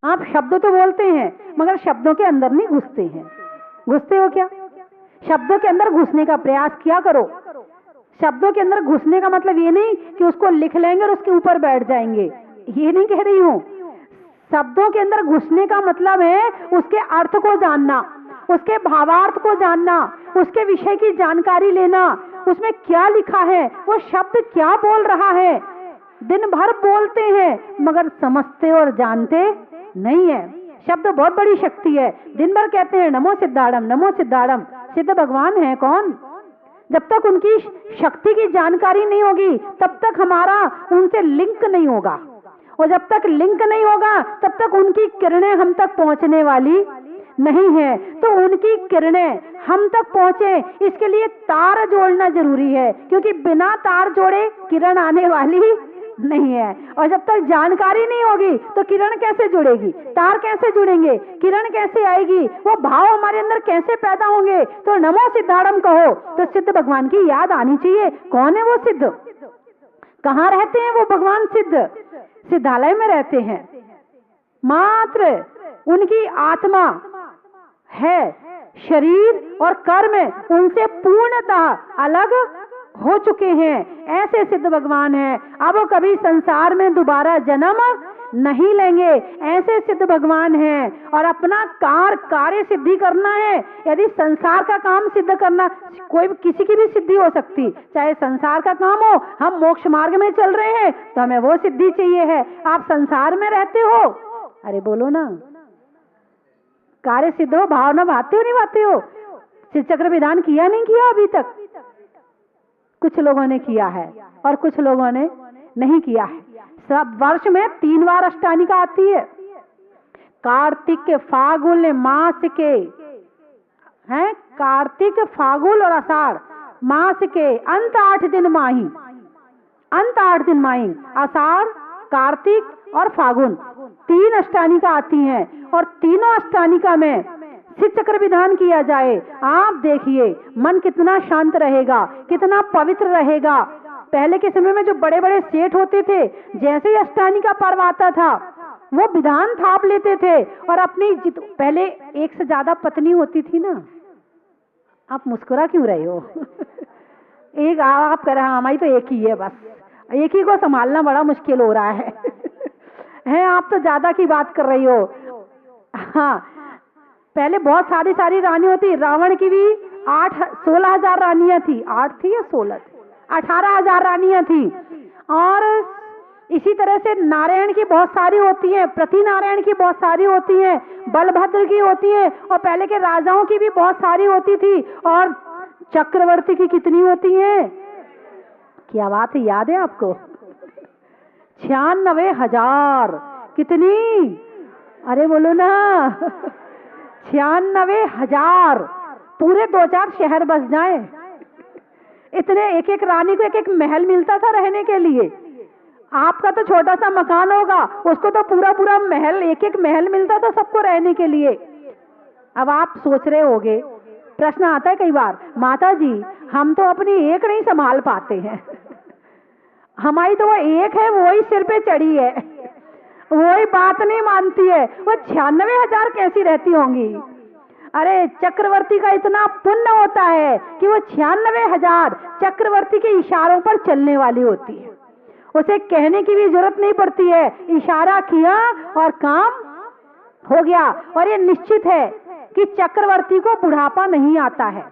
आप शब्द तो बोलते हैं मगर शब्दों के अंदर नहीं घुसते हैं। घुसते हो क्या? शब्दों के अंदर घुसने का प्रयास किया करो। शब्दों के अंदर घुसने का मतलब ये नहीं कि उसको लिख लेंगे और उसके ऊपर बैठ जाएंगे, ये नहीं कह रही हूं। शब्दों के अंदर घुसने का मतलब है उसके अर्थ को जानना, उसके भावार्थ को जानना, उसके विषय की जानकारी लेना, उसमें क्या लिखा है, वो शब्द क्या बोल रहा है। दिन भर बोलते हैं मगर समझते और जानते नहीं है। शब्द बहुत बड़ी शक्ति है। दिन भर कहते हैं नमो सिद्धाड़म, नमो सिद्धाड़म। सिद्ध भगवान है कौन? जब तक उनकी शक्ति की जानकारी नहीं होगी तब तक हमारा उनसे लिंक नहीं होगा, और जब तक लिंक नहीं होगा तब तक उनकी किरणें हम तक पहुंचने वाली नहीं है। तो उनकी किरणें हम तक पहुंचे इसके लिए तार जोड़ना जरूरी है, क्योंकि बिना तार जोड़े किरण आने वाली नहीं है। और जब तक जानकारी नहीं होगी तो किरण कैसे जुड़ेगी, तार कैसे जुड़ेंगे, किरण कैसे आएगी, वो भाव हमारे अंदर कैसे पैदा होंगे। तो नमो सिद्धाड़म कहो तो सिद्ध भगवान की याद आनी चाहिए। कौन है वो सिद्ध? कहाँ रहते हैं वो भगवान सिद्ध? सिद्धालय में रहते हैं। मात्र उनकी आत्मा है, शरीर और कर्म उनसे पूर्णतः अलग हो चुके हैं। ऐसे सिद्ध भगवान हैं। अब वो कभी संसार में दोबारा जन्म नहीं लेंगे। ऐसे सिद्ध भगवान हैं। और अपना कार्य सिद्धि करना है। यदि संसार का काम सिद्ध करना, कोई किसी की भी सिद्धि हो सकती, चाहे संसार का काम हो, हम मोक्ष मार्ग में चल रहे हैं तो हमें वो सिद्धि चाहिए है। आप संसार में रहते हो, अरे बोलो ना, कार्य सिद्ध हो, भावना भाते हो नहीं भाते हो? शिव चक्र विधान किया नहीं किया अभी तक? कुछ लोगों ने किया है और कुछ लोगों ने नहीं किया है। सब वर्ष में 3 बार अष्टानिका आती है। कार्तिक के, फागुन मास के हैं, कार्तिक, फागुन और आषाढ़ मास के अंत 8 दिन माही, अंत 8 दिन माही, आषाढ़, कार्तिक और फागुन 3 अष्टानिका आती हैं। और तीनों अष्टानिका में शिव चक्र विधान किया जाए, आप देखिए मन कितना शांत रहेगा, कितना पवित्र रहेगा। पहले के समय में जो बड़े बड़े सेठ होते थे, जैसे ही अष्टानिका पर्व आता था वो विधान थाप लेते थे और अपनी पहले एक से ज्यादा पत्नी होती थी ना। आप मुस्कुरा क्यों रहे हो? एक आप कह रहे हैं हमारी तो एक ही है, बस एक ही को संभालना बड़ा मुश्किल हो रहा है। हैं आप तो ज्यादा की बात कर रही हो। हाँ, पहले बहुत सारी रानी होती। रावण की भी 16,000 रानियां थी। 8 थी या 16 थी? 18,000 रानियां थी। और इसी तरह से नारायण की बहुत सारी होती हैं, प्रति नारायण की बहुत सारी होती हैं, बलभद्र की होती है, और पहले के राजाओं की भी बहुत सारी होती थी। और चक्रवर्ती की कितनी होती है? क्या बात है, याद है आपको? 96,000। कितनी? अरे बोलो ना, 96,000। पूरे 2-4 शहर बस जाए, इतने। एक एक रानी को एक एक महल मिलता था रहने के लिए। आपका तो छोटा सा मकान होगा, उसको तो पूरा पूरा महल, एक एक महल मिलता था सबको रहने के लिए। अब आप सोच रहे होगे, प्रश्न आता है कई बार, माता जी हम तो अपनी एक नहीं संभाल पाते हैं। हमारी तो वो एक है, वो ही सिर पे चढ़ी है, वही बात नहीं मानती है। वो 96,000 कैसी रहती होंगी? अरे चक्रवर्ती का इतना पुण्य होता है कि वो 96,000 चक्रवर्ती के इशारों पर चलने वाली होती है। उसे कहने की भी जरूरत नहीं पड़ती है, इशारा किया और काम हो गया। और ये निश्चित है कि चक्रवर्ती को बुढ़ापा नहीं आता है,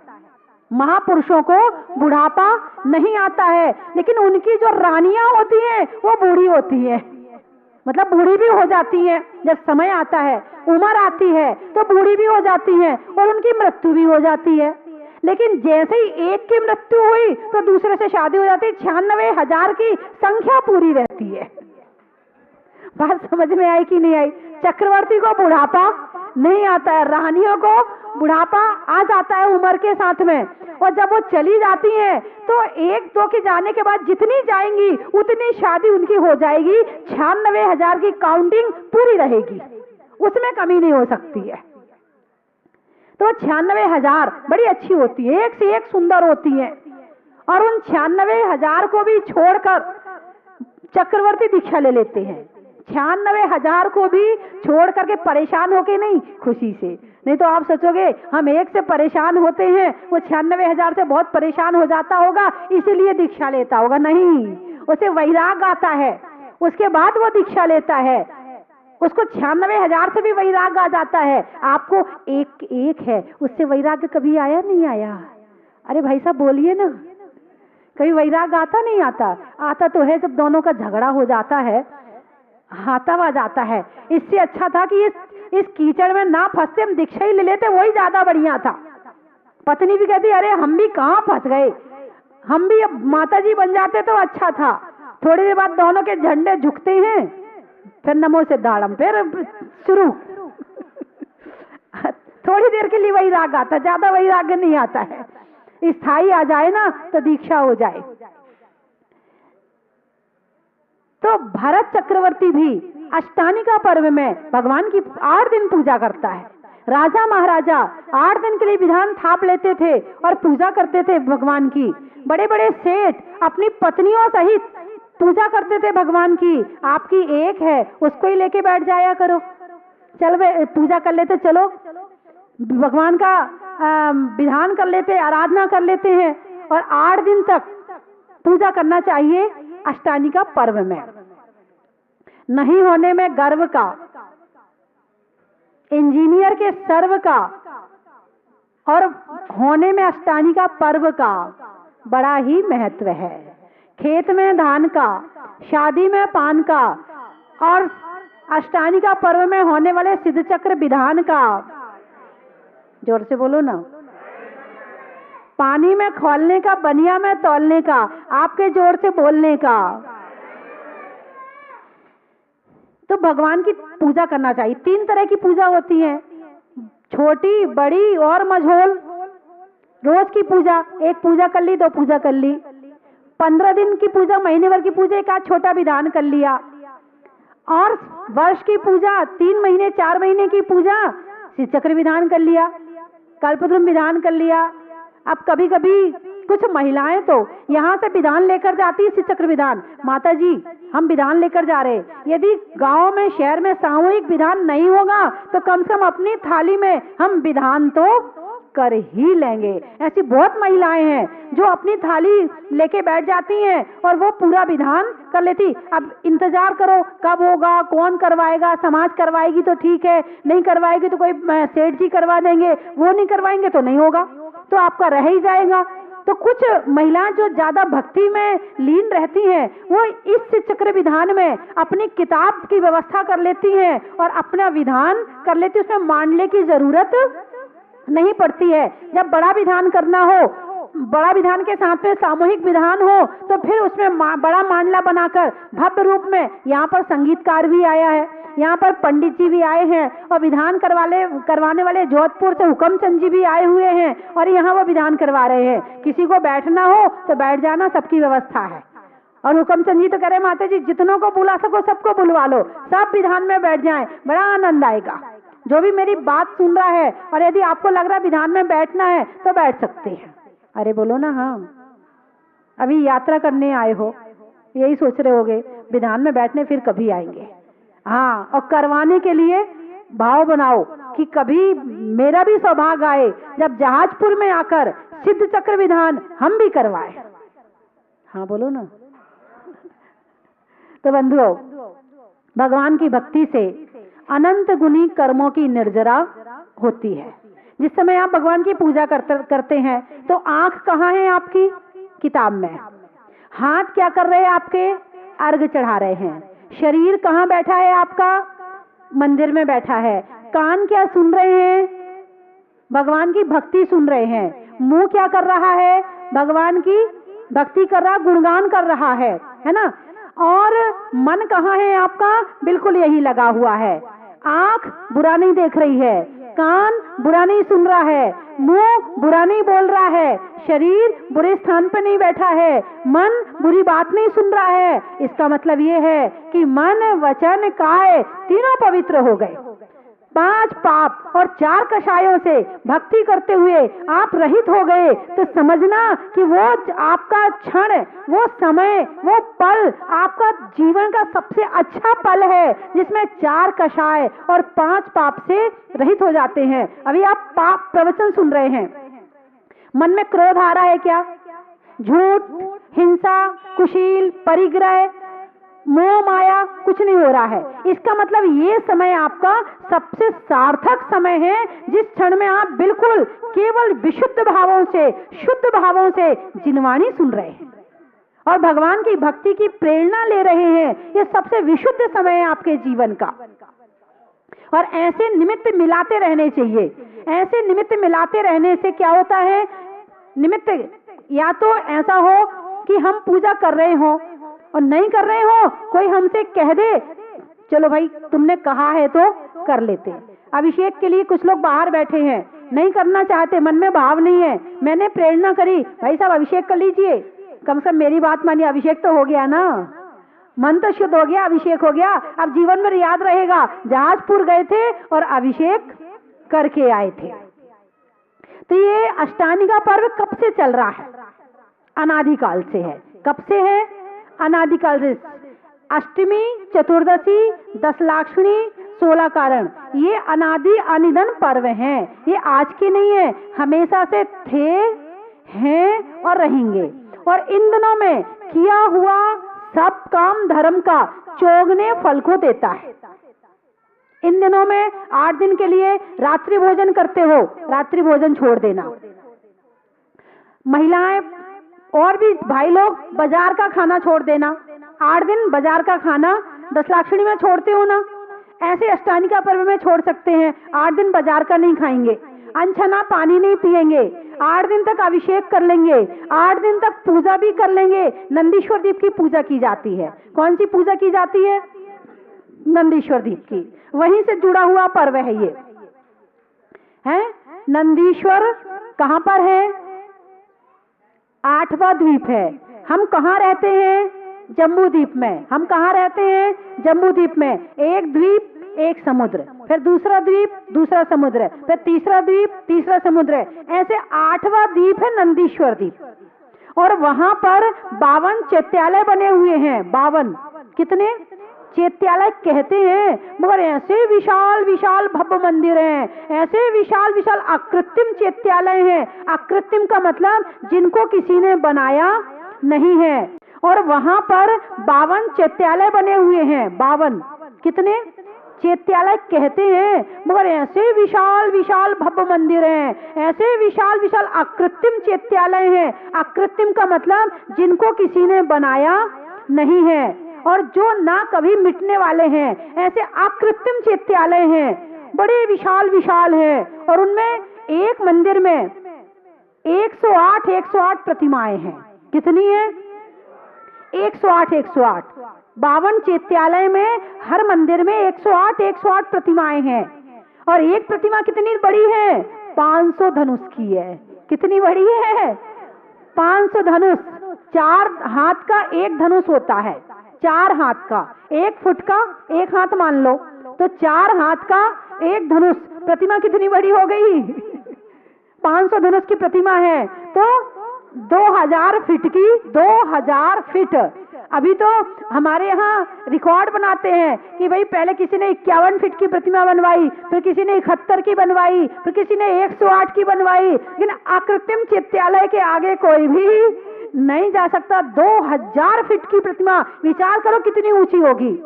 महापुरुषों को बुढ़ापा नहीं आता है। लेकिन उनकी जो रानियां होती हैं वो बूढ़ी होती है, मतलब बूढ़ी भी हो जाती हैं। जब समय आता है, उम्र आती है तो बूढ़ी भी हो जाती हैं और उनकी मृत्यु भी हो जाती है। लेकिन जैसे ही एक की मृत्यु हुई तो दूसरे से शादी हो जाती है। 96,000 की संख्या पूरी रहती है। बात समझ में आई कि नहीं आई? चक्रवर्ती को बुढ़ापा नहीं आता है, रानियों को बुढ़ापा आ जाता है उम्र के साथ में। और जब वो चली जाती हैं तो 1-2 के जाने के बाद जितनी जाएंगी उतनी शादी उनकी हो जाएगी। 96,000 की काउंटिंग पूरी रहेगी, उसमें कमी नहीं हो सकती है। तो 96,000 बड़ी अच्छी होती है, एक से एक सुंदर होती है। और उन 96,000 को भी छोड़कर चक्रवर्ती दीक्षा ले लेते हैं। 96,000 को भी छोड़ करके परेशान होके नहीं, खुशी से। नहीं तो आप सोचोगे हम एक से परेशान होते हैं, वो 96,000 से बहुत परेशान हो जाता होगा इसीलिए दीक्षा लेता होगा। नहीं, उसे वैराग आता है, उसके बाद वो दीक्षा लेता है। उसको 96,000 से भी वैराग आ जाता है। आपको एक है, उससे वैराग कभी आया नहीं आया? अरे भाई साहब बोलिए ना, कभी वैराग आता नहीं आता? आता तो है जब दोनों का झगड़ा हो जाता है, हाथावा जाता है। इससे अच्छा था कि इस कीचड़ में ना फंसते, हम दीक्षा ही ले लेते, वही ज्यादा बढ़िया था। पत्नी भी कहती अरे हम भी कहाँ फंस गए, हम भी अब माता जी बन जाते तो अच्छा था। थोड़ी देर बाद दोनों के झंडे झुकते हैं, फिर नमो सिद्धाड़म, फिर शुरू। थोड़ी देर के लिए वैराग आता, ज्यादा वैराग नहीं आता है। स्थायी आ जाए ना तो दीक्षा हो जाए। तो भरत चक्रवर्ती भी अष्टानिका पर्व में भगवान की 8 दिन पूजा करता है। राजा महाराजा 8 दिन के लिए विधान थाप लेते थे और पूजा करते थे भगवान की। बड़े बड़े सेठ अपनी पत्नियों सहित पूजा करते थे भगवान की। आपकी एक है, उसको ही लेके बैठ जाया करो, चल वे पूजा कर लेते, चलो भगवान का विधान कर लेते, आराधना कर लेते हैं। और 8 दिन तक पूजा करना चाहिए अष्टानिका पर्व में। नहीं होने में गर्व का, इंजीनियर के सर्व का, और होने में अष्टानिका पर्व का बड़ा ही महत्व है। खेत में धान का, शादी में पान का, और अष्टानिका पर्व में होने वाले सिद्ध चक्र विधान का, जोर से बोलो ना, पानी में खोलने का, बनिया में तौलने का, आपके जोर से बोलने का। तो भगवान की पूजा करना चाहिए। 3 तरह की पूजा होती है, छोटी, बड़ी और मझोल। रोज की पूजा, एक पूजा कर ली, 2 पूजा कर ली। 15 दिन की पूजा, महीने भर की पूजा, एक आध छोटा विधान कर लिया। और वर्ष की पूजा, 3 महीने 4 महीने की पूजा, सिद्ध चक्र विधान कर लिया, कल्पद्रुम विधान कर लिया। अब कभी कभी कुछ महिलाएं तो यहाँ से विधान लेकर जाती है, सिद्ध चक्र विधान, माता जी हम विधान लेकर जा रहे हैं। यदि गांव में, शहर में सामूहिक विधान नहीं होगा तो कम से कम अपनी थाली में हम विधान तो कर ही लेंगे। ऐसी बहुत महिलाएं हैं जो अपनी थाली लेके बैठ जाती हैं और वो पूरा विधान कर लेती। अब इंतजार करो कब होगा, कौन करवाएगा, समाज करवाएगी तो ठीक है, नहीं करवाएगी तो कोई सेठ जी करवा देंगे, वो नहीं करवाएंगे तो नहीं होगा, तो आपका रह ही जाएगा। तो कुछ महिलाएं जो ज्यादा भक्ति में लीन रहती हैं, वो इस चक्र विधान में अपनी किताब की व्यवस्था कर लेती हैं और अपना विधान कर लेती, उसमें मांडले की जरूरत नहीं पड़ती है। जब बड़ा विधान करना हो, बड़ा विधान के साथ में सामूहिक विधान हो, तो फिर उसमें बड़ा मांडला बनाकर भव्य रूप में, यहाँ पर संगीतकार भी आया है, यहाँ पर पंडित जी भी आए हैं, और विधान करवाने वाले जोधपुर से हुक्मचंद जी भी आए हुए हैं, और यहाँ वो विधान करवा रहे हैं। किसी को बैठना हो तो बैठ जाना, सबकी व्यवस्था है। और हुक्मचंद जी तो कह रहे माता जी जितनों को बुला सको सबको बुलवा लो, सब विधान में बैठ जाएं, बड़ा आनंद आएगा। जो भी मेरी बात सुन रहा है और यदि आपको लग रहा है विधान में बैठना है तो बैठ सकते हैं। अरे बोलो ना हाँ, अभी यात्रा करने आए हो, यही सोच रहे होगे विधान में बैठने फिर कभी आएंगे। हाँ, और करवाने के लिए भाव बनाओ कि कभी मेरा भी सौभाग्य आए जब जहाजपुर में आकर सिद्ध चक्र विधान हम भी करवाए। हाँ बोलो ना। तो बंधुओं, भगवान की भक्ति से अनंत गुनी कर्मों की निर्जरा होती है। जिस समय आप भगवान की पूजा करते हैं तो आंख कहाँ है आपकी? किताब में। हाथ क्या कर रहे हैं आपके? अर्घ चढ़ा रहे हैं। शरीर कहाँ बैठा है आपका? मंदिर में बैठा है। कान क्या सुन रहे हैं? भगवान की भक्ति सुन रहे हैं। मुंह क्या कर रहा है? भगवान की भक्ति कर रहा, गुणगान कर रहा है ना। और मन कहाँ है आपका? बिल्कुल यही लगा हुआ है। आंख बुरा नहीं देख रही है, कान बुरा नहीं सुन रहा है, मुंह बुरा नहीं बोल रहा है, शरीर बुरे स्थान पर नहीं बैठा है, मन बुरी बात नहीं सुन रहा है। इसका मतलब ये है कि मन, वचन, काय तीनों पवित्र हो गए। 5 पाप और 4 कषायों से भक्ति करते हुए आप रहित हो गए, तो समझना कि वो आपका क्षण, वो समय, वो पल आपका जीवन का सबसे अच्छा पल है, जिसमें 4 कषाय और 5 पाप से रहित हो जाते हैं। अभी आप पाप प्रवचन सुन रहे हैं, मन में क्रोध आ रहा है क्या? झूठ, हिंसा, कुशील, परिग्रह, मोह माया कुछ नहीं हो रहा है। इसका मतलब ये समय आपका सबसे सार्थक समय है, जिस क्षण में आप बिल्कुल केवल विशुद्ध भावों से, शुद्ध भावों से जिनवाणी सुन रहे हैं और भगवान की भक्ति की प्रेरणा ले रहे हैं। ये सबसे विशुद्ध समय है आपके जीवन का, और ऐसे निमित्त मिलाते रहने चाहिए। ऐसे निमित्त मिलाते रहने से क्या होता है? निमित्त या तो ऐसा हो कि हम पूजा कर रहे हो और नहीं कर रहे हो, कोई हमसे कह दे चलो भाई तुमने कहा है तो कर लेते। अभिषेक के लिए कुछ लोग बाहर बैठे हैं, नहीं करना चाहते, मन में भाव नहीं है, मैंने प्रेरणा करी भाई साहब अभिषेक कर लीजिए, कम से कम मेरी बात मानिए, अभिषेक तो हो गया ना, मन तो शुद्ध हो गया, अभिषेक हो गया। अब जीवन में याद रहेगा जहाजपुर गए थे और अभिषेक करके आए थे। तो ये अष्टानी का पर्व कब से चल रहा है? अनादिकाल से है। कब से है? अनादिकाल से। अष्टमी, चतुर्दशी, दशलाक्षणी, 16 कारण, ये अनादि अनिधन पर्व हैं। ये आज के नहीं है, हमेशा से थे, हैं और रहेंगे। और इन दिनों में किया हुआ सब काम धर्म का चौगने फल को देता है। इन दिनों में 8 दिन के लिए रात्रि भोजन करते हो, रात्रि भोजन छोड़ देना। महिलाएं और भी भाई लोग बाजार का खाना छोड़ देना। 8 दिन बाजार का खाना दशलाक्षणी में छोड़ते हो ना, ऐसे अष्टानी का पर्व में छोड़ सकते हैं। 8 दिन बाजार का नहीं खाएंगे, अनछना पानी नहीं पिएंगे, 8 दिन तक अभिषेक कर लेंगे, 8 दिन तक पूजा भी कर लेंगे। नंदीश्वर दीप की पूजा की जाती है। कौन सी पूजा की जाती है? नंदीश्वर दीप की। वहीं से जुड़ा हुआ पर्व है ये, है। नंदीश्वर कहां पर है? 8वां द्वीप है। हम कहाँ रहते हैं? जम्बू द्वीप में। हम कहाँ रहते हैं? जम्बू द्वीप में। एक द्वीप, एक समुद्र, फिर दूसरा द्वीप, दूसरा समुद्र, फिर तीसरा द्वीप, तीसरा समुद्र। ऐसे 8वां द्वीप है नंदीश्वर द्वीप। और वहां पर 52 चैत्यालय बने हुए हैं। 52 कितने चैत्यालय कहते हैं, मगर ऐसे विशाल विशाल भव्य मंदिर हैं, ऐसे विशाल विशाल अकृत्रिम चैत्यालय हैं। अकृत्रिम का मतलब जिनको किसी ने बनाया नहीं है। और वहां पर 52 चैत्यालय बने हुए हैं। 52 कितने चैत्यालय कहते हैं, मगर ऐसे विशाल विशाल भव्य मंदिर हैं, ऐसे विशाल विशाल अकृत्रिम चैत्यालय हैं। अकृत्रिम का मतलब जिनको किसी ने बनाया नहीं है और जो ना कभी मिटने वाले हैं, ऐसे अकृत्रिम चैत्यालय हैं, बड़े विशाल विशाल हैं। और उनमें एक मंदिर में 108 प्रतिमाएं हैं। कितनी है? 108 52 चैत्यालय में हर मंदिर में 108 प्रतिमाएं हैं। और एक प्रतिमा कितनी बड़ी है? 500 धनुष की है। कितनी बड़ी है? 500 धनुष। 4 हाथ का एक धनुष होता है, 4 हाथ का, 1 फुट का 1 हाथ मान लो, तो 4 हाथ का एक धनुष। प्रतिमा कितनी बड़ी हो गई? 500 धनुष की प्रतिमा है, तो 2000 फीट की, 2000 फीट। अभी तो हमारे यहाँ रिकॉर्ड बनाते हैं कि भाई पहले किसी ने 51 फीट की प्रतिमा बनवाई, फिर किसी ने 71 की बनवाई, फिर किसी ने 108 की बनवाई। लेकिन अकृत्रिम चैत्यालय के आगे कोई भी नहीं जा सकता। 2000 फीट की प्रतिमा, विचार करो कितनी ऊंची होगी।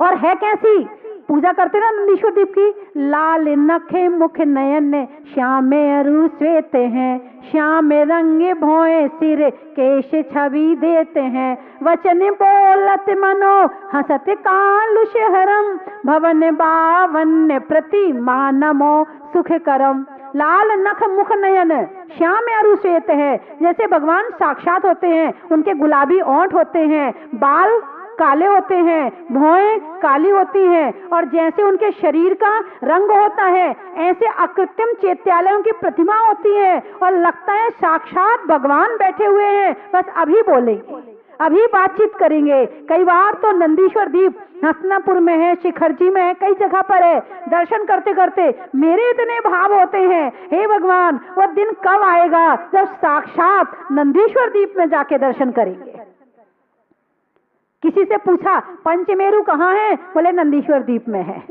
और है कैसी? पूजा करते ना नंदीश्वर दीप की। लाल नखे मुख नयन श्याम अरु श्वेत हैं, श्याम रंग भोए सिर केश छवि देते हैं, वचन बोलत मनो हसत कालुष हरम, भवन बावन प्रतिमा नमो सुख करम। लाल नख मुख नयन श्याम अरु श्वेत है, जैसे भगवान साक्षात होते हैं, उनके गुलाबी ओंठ होते हैं, बाल काले होते हैं, भौएं काली होती हैं, और जैसे उनके शरीर का रंग होता है, ऐसे अकृत्रिम चैत्यालयों की प्रतिमा होती है। और लगता है साक्षात भगवान बैठे हुए हैं, बस अभी बोलेंगे, अभी बातचीत करेंगे। कई बार तो नंदीश्वर दीप हसनापुर में है, शिखरजी में है, कई जगह पर है। दर्शन करते करते मेरे इतने भाव होते हैं, हे भगवान वो दिन कब आएगा जब साक्षात नंदीश्वर दीप में जाके दर्शन करेंगे। किसी से पूछा पंचमेरु कहाँ है, बोले नंदीश्वर दीप में है,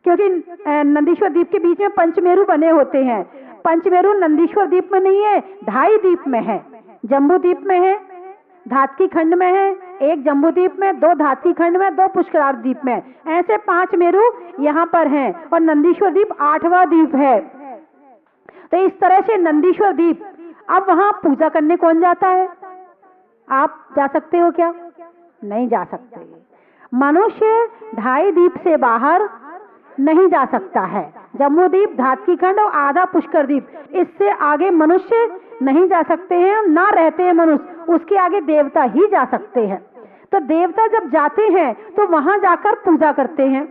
क्योंकि नंदीश्वर दीप के बीच में पंचमेरु बने होते हैं। पंचमेरु नंदीश्वर दीप में नहीं है, ढाई द्वीप में है। जम्बू द्वीप में है, धातकी खंड में है, एक जम्बू द्वीप में, 2 धातकी खंड में, 2 पुष्करार्क द्वीप में, ऐसे 5 मेरु यहाँ पर हैं। और नंदीश्वर द्वीप 8वां द्वीप है। तो इस तरह से नंदीश्वर द्वीप, अब वहां पूजा करने कौन जाता है? आप जा सकते हो क्या? नहीं जा सकते। मनुष्य ढाई द्वीप से बाहर नहीं जा सकता है। जम्बू द्वीप, धातकी खंड और आधा पुष्कर द्वीप, इससे आगे मनुष्य नहीं जा सकते हैं, ना रहते हैं मनुष्य, उसके आगे देवता ही जा सकते हैं। तो देवता जब जाते हैं तो वहां जाकर पूजा करते हैं।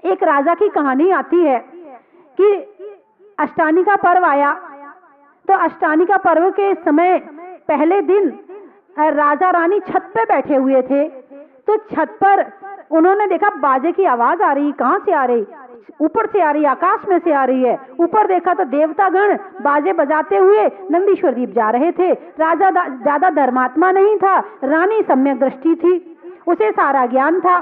एक राजा की कहानी आती है कि अष्टानी का पर्व आया, तो अष्टानी का पर्व के समय पहले दिन राजा रानी छत पे बैठे हुए थे। तो छत पर उन्होंने देखा बाजे की आवाज आ रही, कहां से आ रही? ऊपर से आ रही, आकाश में से आ रही है। ऊपर देखा तो देवतागण बाजे बजाते हुए नंदीश्वर द्वीप जा रहे थे। राजा ज्यादा धर्मात्मा नहीं था, रानी सम्यक दृष्टि थी, उसे सारा ज्ञान था।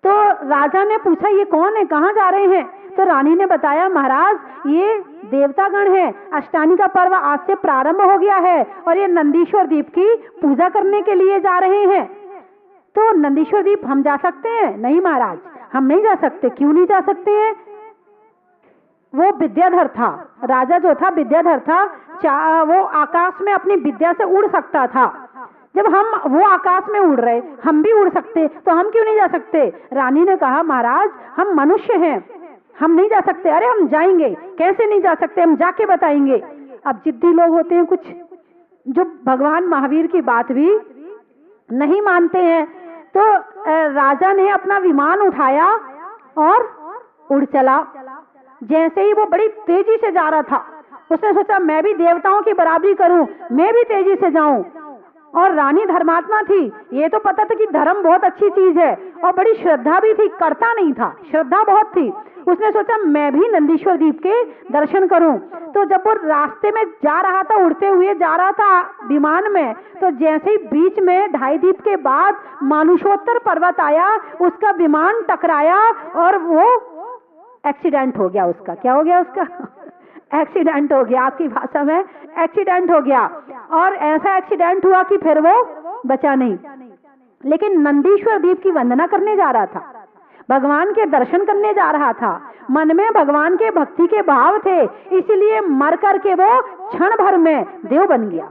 तो राजा ने पूछा ये कौन है, कहाँ जा रहे हैं? तो रानी ने बताया महाराज ये देवतागण है, अष्टानी का पर्व आज से प्रारंभ हो गया है और ये नंदीश्वर द्वीप की पूजा करने के लिए जा रहे हैं। तो नंदीश्वर द्वीप हम जा सकते हैं? नहीं महाराज, हम नहीं जा सकते। क्यों नहीं जा सकते हैं? वो विद्याधर था, राजा जो था विद्याधर था, वो आकाश में अपनी विद्या से उड़ सकता था। जब वो आकाश में उड़ रहे, हम भी उड़ सकते, तो हम क्यों नहीं जा सकते? रानी ने कहा महाराज हम मनुष्य हैं, हम नहीं जा सकते। अरे हम जाएंगे। कैसे नहीं जा सकते? हम जाके बताएंगे। अब जिद्दी लोग होते हैं कुछ, जो भगवान महावीर की बात भी नहीं मानते हैं। तो राजा ने अपना विमान उठाया और उड़ चला। जैसे ही वो बड़ी तेजी से जा रहा था, उसने सोचा मैं भी देवताओं की बराबरी करूं, मैं भी तेजी से जाऊं। और रानी धर्मात्मा थी, ये तो पता था कि धर्म बहुत अच्छी चीज है, और बड़ी श्रद्धा भी थी, करता नहीं था, श्रद्धा बहुत थी। उसने सोचा मैं भी नंदीश्वर द्वीप के दर्शन करूं। तो जब वो रास्ते में जा रहा था, उड़ते हुए जा रहा था विमान में, तो जैसे ही बीच में ढाई द्वीप के बाद मानुषोत्तर पर्वत आया, उसका विमान टकराया और वो एक्सीडेंट हो गया। उसका क्या हो गया? उसका एक्सीडेंट हो गया। आपकी भाषा में एक्सीडेंट हो गया। और ऐसा एक्सीडेंट हुआ कि फिर वो बचा नहीं। लेकिन नंदीश्वर द्वीप की वंदना करने जा रहा था, भगवान के दर्शन करने जा रहा था, मन में भगवान के भक्ति के भाव थे, इसलिए मर करके वो क्षण भर में देव बन गया।